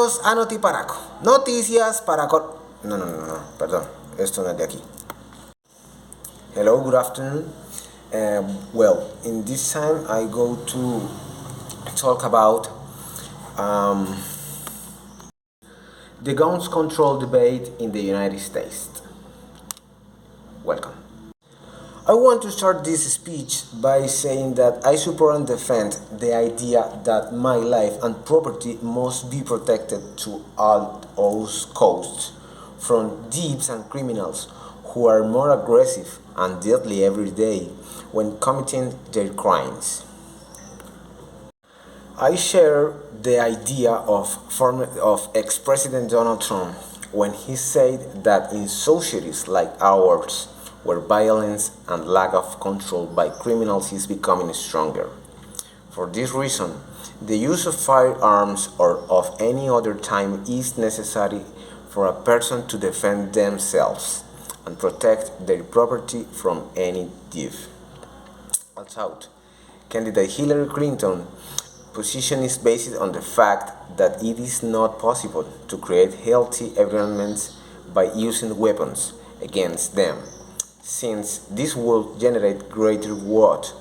Bienvenidos a Notiparaco. Noticias para... No, perdón. Esto no es de aquí. Hello, good afternoon. Well, in this time I go to talk about the guns control debate in the United States. Welcome. I want to start this speech by saying that I support and defend the idea that my life and property must be protected to all costs from thieves and criminals who are more aggressive and deadly every day when committing their crimes. I share the idea of ex-President Donald Trump when he said that in societies like ours, where violence and lack of control by criminals is becoming stronger. For this reason, the use of firearms or of any other time is necessary for a person to defend themselves and protect their property from any thief. Also, candidate Hillary Clinton's position is based on the fact that it is not possible to create healthy environments by using weapons against them, since this will generate greater growth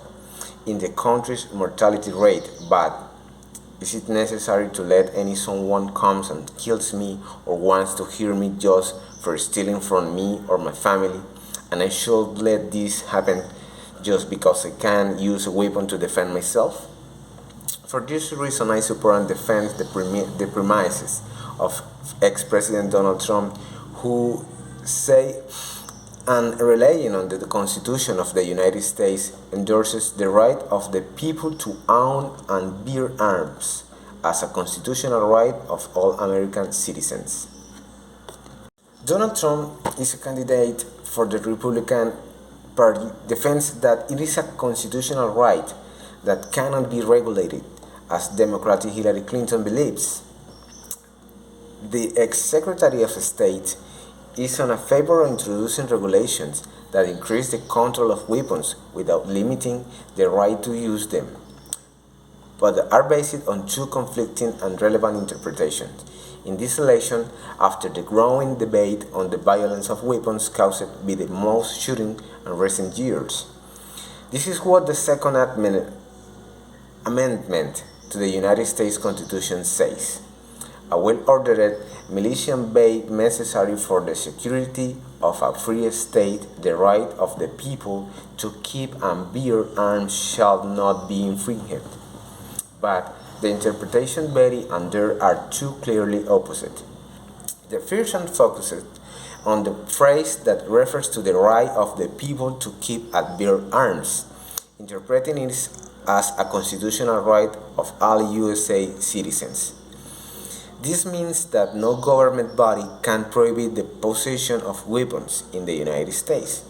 in the country's mortality rate. But is it necessary to let any someone comes and kills me or wants to hear me just for stealing from me or my family, and I should let this happen just because I can use a weapon to defend myself? For this reason, I support and defend the premises of ex-President Donald Trump, who say and relying on the Constitution of the United States endorses the right of the people to own and bear arms as a constitutional right of all American citizens. Donald Trump is a candidate for the Republican Party, defends that it is a constitutional right that cannot be regulated, as Democrat Hillary Clinton believes. The ex-Secretary of State is in favor of introducing regulations that increase the control of weapons without limiting the right to use them, but are based on two conflicting and relevant interpretations. In this election, after the growing debate on the violence of weapons caused by the most shooting in recent years, this is what the Second Amendment to the United States Constitution says: a well-ordered militia may be necessary for the security of a free state. The right of the people to keep and bear arms shall not be infringed. But the interpretation vary, and there are two clearly opposite. The first one focuses on the phrase that refers to the right of the people to keep and bear arms, interpreting it as a constitutional right of all USA citizens. This means that no government body can prohibit the possession of weapons in the United States.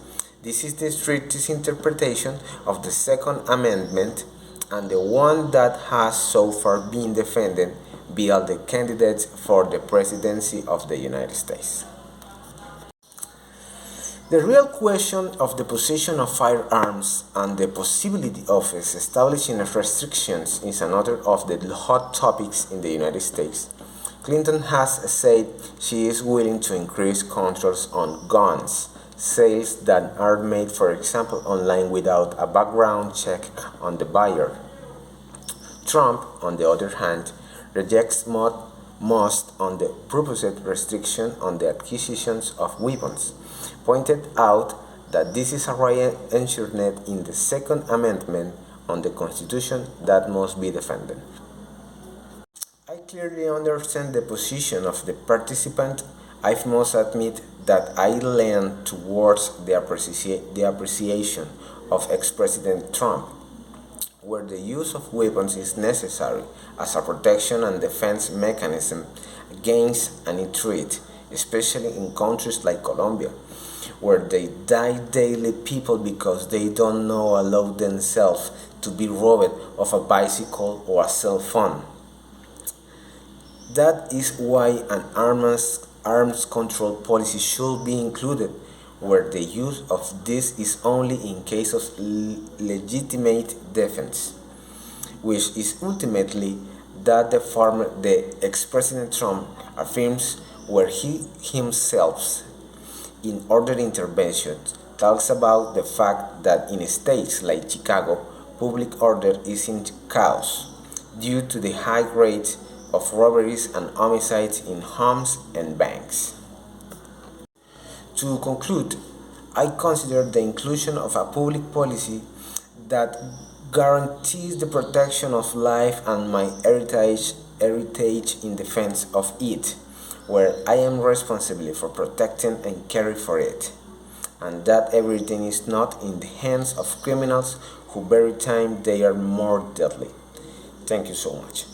This is the strictest interpretation of the Second Amendment, and the one that has so far been defended by all the candidates for the presidency of the United States. The real question of the possession of firearms and the possibility of establishing restrictions is another of the hot topics in the United States. Clinton has said she is willing to increase controls on guns sales that are made, for example, online without a background check on the buyer. Trump, on the other hand, rejects most on the proposed restriction on the acquisitions of weapons, pointed out that this is a right enshrined in the Second Amendment on the Constitution that must be defended. I clearly understand the position of the participant. I must admit that I lean towards the appreciation of ex-President Trump, where the use of weapons is necessary as a protection and defense mechanism against any threat, especially in countries like Colombia, where they die daily people because they don't know allow themselves to be robbed of a bicycle or a cell phone. That is why an arms control policy should be included, where the use of this is only in case of legitimate defense, which is ultimately that the ex-President Trump affirms where he himself, in ordered intervention, talks about the fact that in states like Chicago, public order is in chaos due to the high rate of robberies and homicides in homes and banks. To conclude, I consider the inclusion of a public policy that guarantees the protection of life and my heritage in defense of it, where I am responsible for protecting and caring for it, and that everything is not in the hands of criminals who every time they are more deadly. Thank you so much.